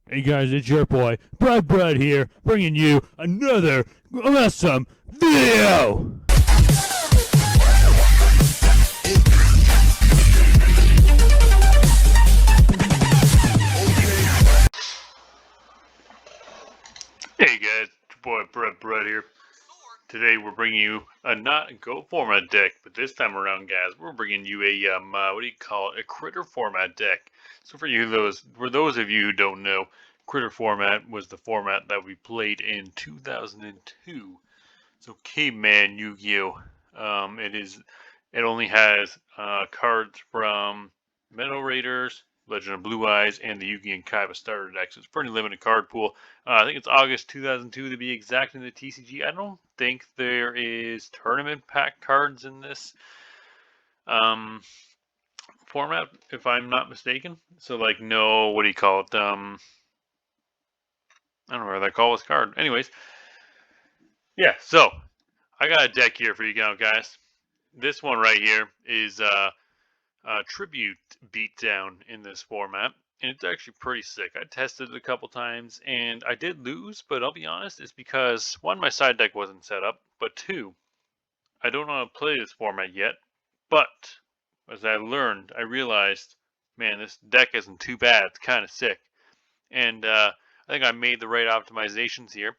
Hey guys, it's your boy, Brad here, bringing you another awesome video! Hey guys, it's your boy, Brad here. Today we're bringing you a not Go format deck, but this time around, guys, we're bringing you a, what do you call it, a critter format deck. So for those of you who don't know, critter format was the format that we played in 2002. So Caveman Yu-Gi-Oh! It only has cards from Metal Raiders, Legend of Blue Eyes, and the Yugi and Kaiba starter deck. So it's a pretty limited card pool. I think it's August 2002 to be exact in the TCG. I don't think there is tournament pack cards in this format, if I'm not mistaken. So like no, what do you call it? I don't know what they call this card. Anyways, yeah. So I got a deck here for you guys. This one right here is tribute beatdown in this format, and it's actually pretty sick. I tested it a couple times, and I did lose, but I'll be honest, it's because one, my side deck wasn't set up, but two, I don't know how to play this format yet. But as I learned, I realized, man, this deck isn't too bad. It's kind of sick, and I think I made the right optimizations here.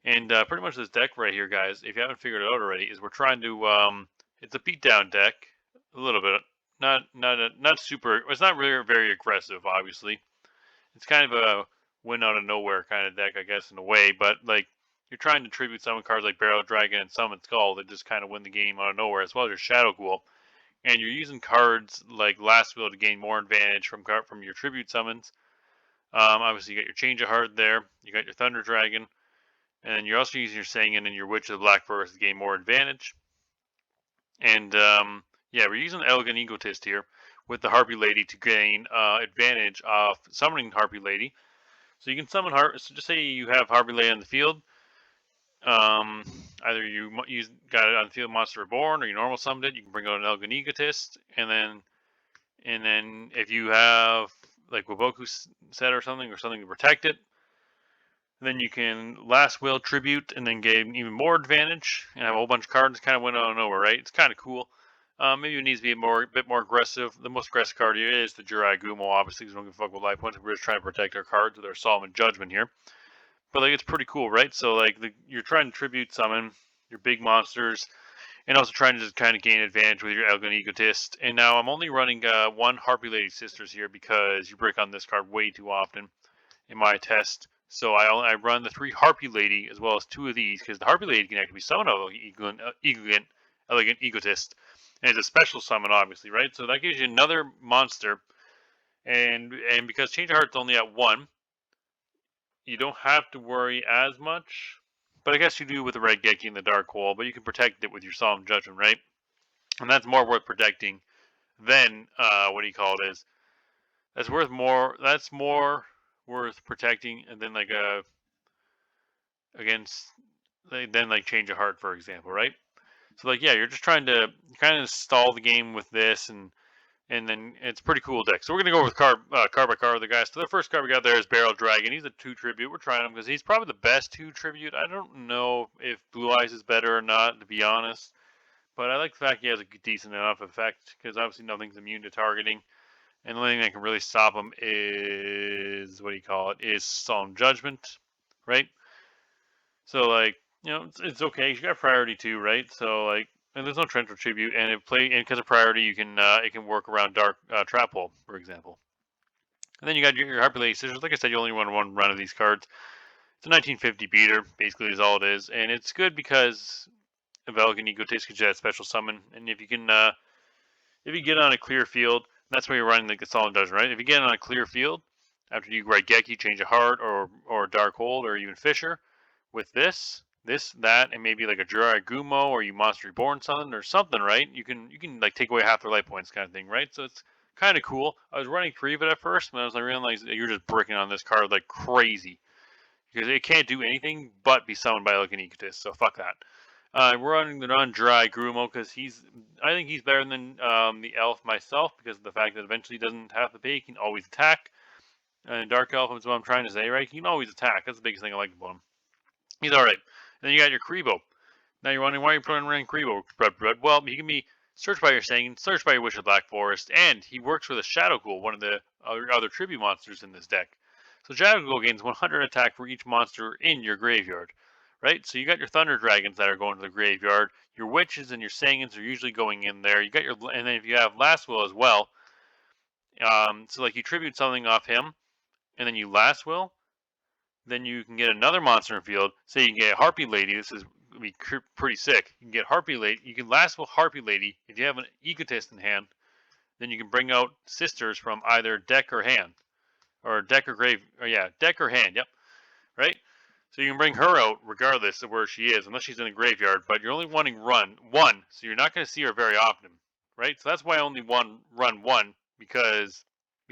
And pretty much this deck right here, guys, if you haven't figured it out already, is we're trying to it's a beatdown deck, a little bit, not super. It's not really very aggressive, obviously. It's kind of a win out of nowhere kind of deck, I guess, in a way. But like you're trying to tribute summon cards like Barrel Dragon and Summon Skull that just kind of win the game out of nowhere, as well as your Shadow Ghoul. And you're using cards like Last Will to gain more advantage from your tribute summons. Obviously, you got your Change of Heart there. You got your Thunder Dragon. And then you're also using your Sangan and your Witch of the Black Forest to gain more advantage. And yeah, we're using the Elegant Egotist here with the Harpy Lady to gain advantage of summoning Harpy Lady. So you can summon So just say you have Harpy Lady on the field. Either you got it on the field, Monster Reborn, or you normal summoned it. You can bring out an Elegant Egotist, and then if you have like Waboku set or something to protect it, then you can Last Will Tribute and then gain even more advantage and have a whole bunch of cards kind of went out of nowhere, right? It's kind of cool. Maybe it needs to be a bit more aggressive. The most aggressive card here is the Jirai Gumo, obviously, because we don't give a fuck with life points. We're just trying to protect our cards with our Solomon Judgment here. But like, it's pretty cool, right? So like, you're trying to tribute summon your big monsters, and also trying to just kind of gain advantage with your Elegant Egotist. And now I'm only running one Harpy Lady Sisters here because you break on this card way too often in my test. So I run the 3 Harpy Lady as well as 2 of these because the Harpy Lady can actually be summoned out of Elegant Egotist. And it's a special summon, obviously, right? So that gives you another monster. And because Change of Heart's only at 1, you don't have to worry as much. But I guess you do with the Red Geki and the Dark Hole, but you can protect it with your Solemn Judgment, right? And that's more worth protecting than, what do you call it is. That's more worth protecting and then like against then like Change of Heart, for example, right? So like, yeah, you're just trying to kind of stall the game with this, and then it's a pretty cool deck. So we're gonna go with card by card with the guys. So the first card we got there is Barrel Dragon. He's a 2 tribute. We're trying him because he's probably the best 2 tribute. I don't know if Blue Eyes is better or not, to be honest, but I like the fact he has a decent enough effect because obviously nothing's immune to targeting. And the only thing that can really stop him is, what do you call it, is Solemn Judgment, right? So, like, it's okay. You got priority too, right? So, like, and there's no Torrential Tribute, and because of priority, you can it can work around Dark Trap Hole, for example. And then you got your Harpy Lady Scissors. Like I said, you only run one run of these cards. It's a 1950 beater, basically, is all it is, and it's good because of Elegant Egotist gives you that special summon, and if you get on a clear field, that's where you're running like the Solemn Judgment, right? If you get on a clear field, after you write Geki, Change of Heart, or Dark Hold, or even Fisher, with this, that, and maybe like a Jirai Gumo, or you Monster Reborn something, right? You can like take away half their life points kind of thing, right? So it's kind of cool. I was running 3 of it at first, but I realized that you're just bricking on this card like crazy. Because it can't do anything but be summoned by like an Egotist, so fuck that. We're running the non-dry Grumo because I think he's better than the Elf myself because of the fact that eventually he doesn't have to pay. He can always attack. And Dark Elf is what I'm trying to say, right? He can always attack. That's the biggest thing I like about him. He's all right. And then you got your Kribo. Now you're wondering why you're putting in Kribo, Bread. Well, he can be searched by your Sangin, searched by your Wish of Black Forest, and he works with a Shadow Ghoul, one of the other tribute monsters in this deck. So Shadow Ghoul gains 100 attack for each monster in your graveyard, right? So you got your Thunder Dragons that are going to the graveyard. Your Witches and your Sangins are usually going in there. You got your, and then if you have Last Will as well, so like you tribute something off him, and then you Last Will, then you can get another monster in field. Say you can get Harpy Lady. This is gonna be pretty sick. You can get Harpy Lady. You can Last Will Harpy Lady. If you have an Egotist in hand, then you can bring out Sisters from either deck or hand, or deck or grave. Or yeah, deck or hand. Yep, right. So you can bring her out regardless of where she is, unless she's in the graveyard. But you're only wanting run one, so you're not going to see her very often, right? So that's why I only run one because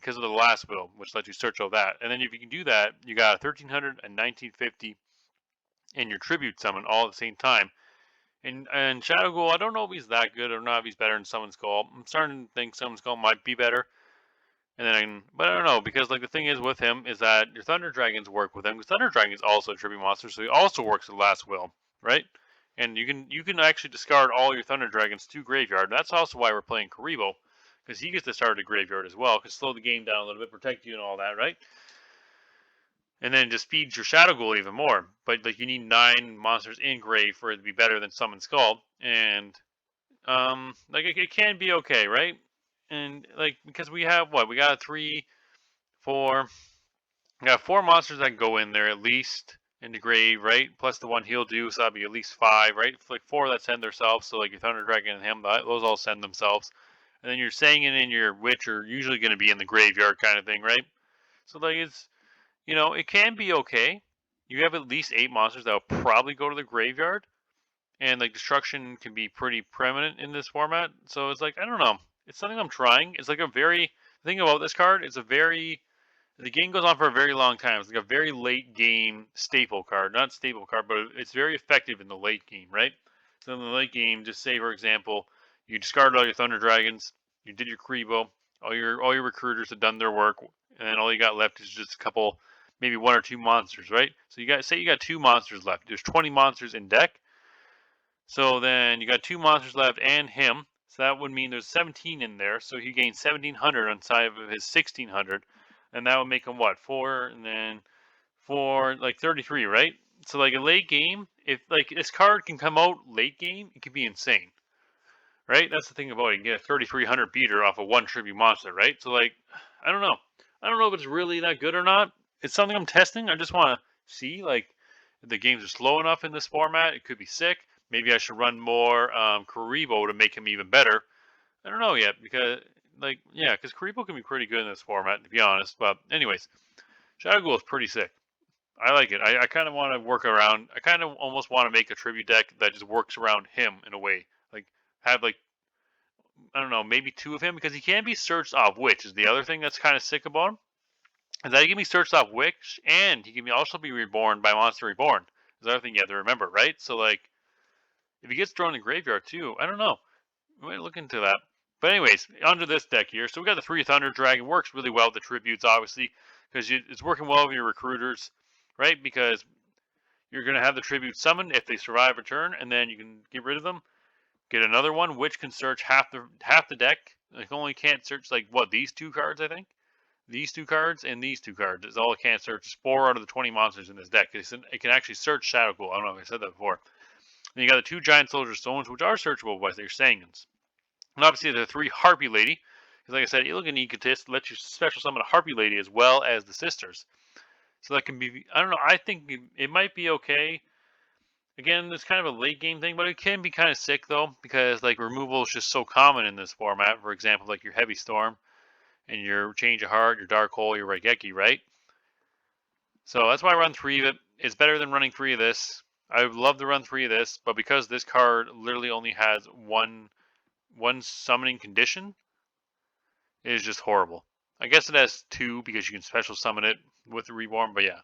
of the Last Will, which lets you search all that. And then if you can do that, you got 1300 and 1950 in your tribute summon all at the same time. And Shadow Ghoul, I don't know if he's that good or not. If he's better than Summon Skull. I'm starting to think Summon Skull might be better. And then, but I don't know, because like the thing is with him is that your Thunder Dragons work with him, because Thunder Dragon is also a tribute monster, so he also works with Last Will, right? And you can actually discard all your Thunder Dragons to graveyard. That's also why we're playing Karibo, because he gets to start at graveyard as well, because slow the game down a little bit, protect you and all that, right? And then it just feeds your Shadow Ghoul even more. But like you need 9 monsters in grave for it to be better than Summon Skull, and like it can be okay, right? And like because we have what we got 3, 4. We got 4 monsters that go in there at least in the grave, right? Plus the one he'll do, so that'll be at least 5, right? Like 4 that send themselves. So like your Thunder Dragon and him, those all send themselves. And then your Sangin and your Witch are usually going to be in the graveyard kind of thing, right? So like it's it can be okay. You have at least 8 monsters that will probably go to the graveyard, and like destruction can be pretty permanent in this format. So it's like I don't know. It's something I'm trying. It's like the thing about this card. The game goes on for a very long time. It's like a very late game staple card. Not staple card, but it's very effective in the late game, right? So in the late game, just say for example, you discarded all your Thunder Dragons, you did your Kribo, all your recruiters have done their work, and then all you got left is just a couple, maybe 1 or 2 monsters, right? So you got 2 monsters left. There's 20 monsters in deck. So then you got 2 monsters left and him. So that would mean there's 17 in there. So he gains 1700 on side of his 1600. And that would make him what? 4 and then 4, like 33, right? So like a late game, if like this card can come out late game, it can be insane. Right? That's the thing about it. You can get a 3300 beater off of 1 tribute monster, right? So like, I don't know. I don't know if it's really that good or not. It's something I'm testing. I just want to see like if the games are slow enough in this format. It could be sick. Maybe I should run more Karibo to make him even better. I don't know yet because because Karibo can be pretty good in this format to be honest. But anyways, Shadow Ghoul is pretty sick. I like it. I kind of want to work around. I kind of almost want to make a tribute deck that just works around him in a way. Like have like I don't know, maybe 2 of him because he can be searched off Witch is the other thing that's kind of sick about him. Is that he can be searched off Witch and he can also be reborn by Monster Reborn. Is the other thing you have to remember, right? So like if he gets thrown in graveyard too, I don't know. We might look into that. But anyways, onto this deck here. So we got the 3 Thunder Dragon. Works really well with the tributes, obviously, because it's working well with your recruiters, right? Because you're going to have the tribute summoned if they survive a turn, and then you can get rid of them. Get another one, which can search half the deck. It only can't search like what these 2 cards, I think. These 2 cards and these 2 cards is all it can't search. It's 4 out of the 20 monsters in this deck. It can actually search Shadow Ghoul. I don't know if I said that before. And you got the 2 Giant Soldier Stones, which are searchable by their Sangins. And obviously the 3 Harpy Lady, because like I said, Illigan Egotist lets you special summon a Harpy Lady as well as the Sisters. So that can be, I don't know, I think it might be okay. Again, it's kind of a late game thing, but it can be kind of sick though, because like removal is just so common in this format. For example, like your Heavy Storm and your Change of Heart, your Dark Hole, your Raigeki, right? So that's why I run 3 of it. It's better than running 3 of this. I would love to run 3 of this, but because this card literally only has one summoning condition, it is just horrible. I guess it has 2 because you can special summon it with the Reborn, but yeah.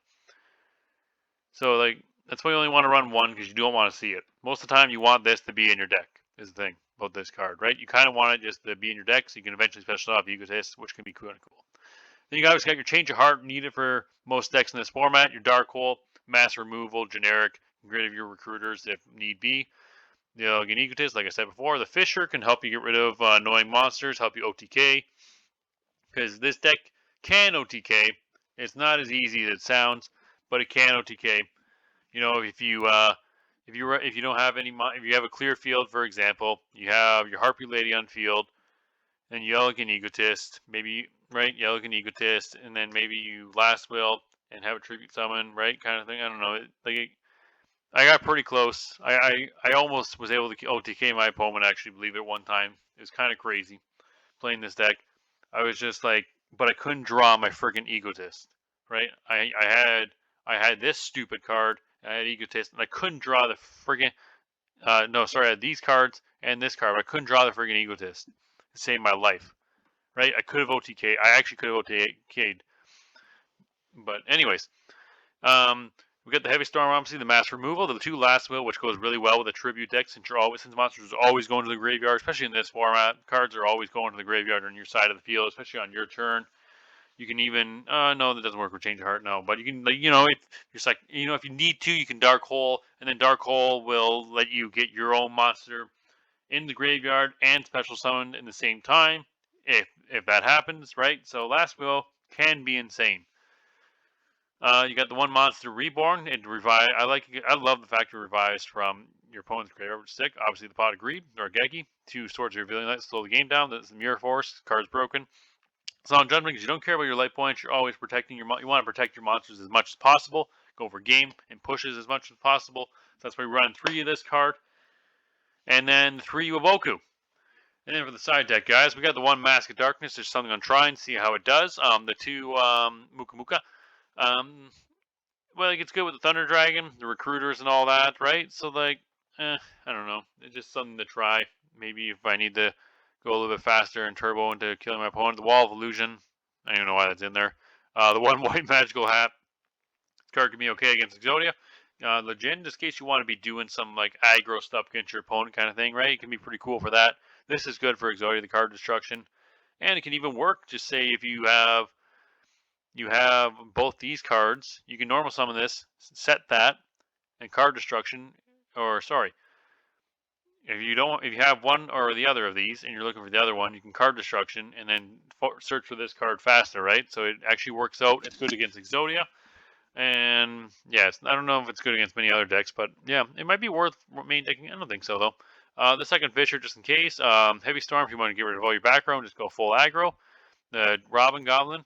So like that's why you only want to run 1 because you don't want to see it. Most of the time you want this to be in your deck is the thing about this card, right? You kind of want it just to be in your deck so you can eventually special off Egotist, which can be kind of cool. Then you obviously got your change of heart needed for most decks in this format. Your dark hole, mass removal, generic, get rid of your recruiters if need be. The elegant egotist, like I said before, the Fisher can help you get rid of annoying monsters, help you OTK, because this deck can OTK. It's not as easy as it sounds, but it can OTK. You know, if you don't have any, if you have a clear field, for example, you have your Harpy Lady on field, and you elegant egotist, maybe right, you elegant egotist, and then maybe you last will and have a tribute summon, right, kind of thing. I don't know. I got pretty close. I almost was able to OTK my opponent. Actually, believe it, one time. It was kind of crazy playing this deck. I was just like, but I couldn't draw my friggin' egotist. Right? I had this stupid card. I had egotist, and I couldn't draw the friggin' no, sorry, I had these cards and this card. But I couldn't draw the friggin' egotist to save my life. Right? I could have OTK. I actually could have OTK'd. But anyways, we got the heavy storm, obviously the mass removal, the 2 last will, which goes really well with the tribute deck since monsters are always going to the graveyard, especially in this format. Cards are always going to the graveyard on your side of the field, especially on your turn. You can even no, that doesn't work with change of heart, no. But you can, if just like if you need to, you can dark hole, and then dark hole will let you get your own monster in the graveyard and special summon in the same time, if that happens, right? So last will can be insane. You got the one monster reborn. It revive. I love the fact it revives from your opponent's graveyard stick. Obviously, the Pot of Greed or Geki. 2 Swords of Revealing Light slow the game down. That's the Mirror Force. Card's broken. So on judgment, because you don't care about your life points, you're always protecting you want to protect your monsters as much as possible. Go for game and pushes as much as possible. So that's why we run 3 of this card, and then 3 Waboku. And then for the side deck, guys, we got the 1 Mask of Darkness. There's something on try and see how it does. The 2 Muka Muka. Well, it's good with the Thunder Dragon, the recruiters, and all that, right? So, I don't know. It's just something to try. Maybe if I need to go a little bit faster and turbo into killing my opponent. The Wall of Illusion. I don't even know why that's in there. The 1 white magical hat. This card can be okay against Exodia. Legend, just in case you want to be doing some aggro stuff against your opponent kind of thing, right? It can be pretty cool for that. This is good for Exodia, the card destruction. And it can even work, just say if you have both these cards, you can normal summon this, set that, and card destruction, or sorry, if you have one or the other of these and you're looking for the other one, you can card destruction and then search for this card faster, right? So it actually works out. It's good against Exodia, and yeah, I don't know if it's good against many other decks, but yeah, it might be worth main decking. I don't think so though. The second Fisher, just in case, Heavy Storm. If you want to get rid of all your background, just go full aggro. The Robin Goblin,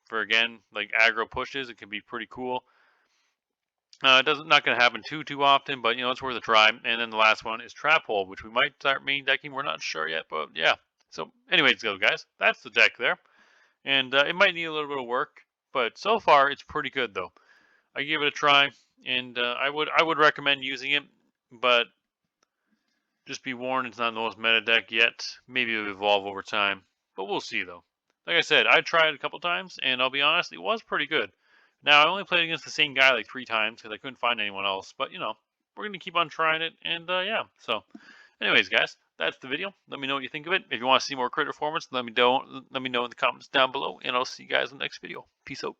for again aggro pushes, it can be pretty cool. Not going to happen too often, but it's worth a try. And then the last one is Trap Hole, which we might start main decking. We're not sure yet, but yeah. So anyways, guys, that's the deck there, and it might need a little bit of work, but so far it's pretty good though. I give it a try, and I would recommend using it, but just be warned, it's not the most meta deck yet. Maybe it'll evolve over time, but we'll see though. Like I said, I tried it a couple times, and I'll be honest, it was pretty good. Now, I only played against the same guy 3 times because I couldn't find anyone else. But, we're going to keep on trying it. And, yeah. So, anyways, guys, that's the video. Let me know what you think of it. If you want to see more Critter Performance, let me know in the comments down below. And I'll see you guys in the next video. Peace out.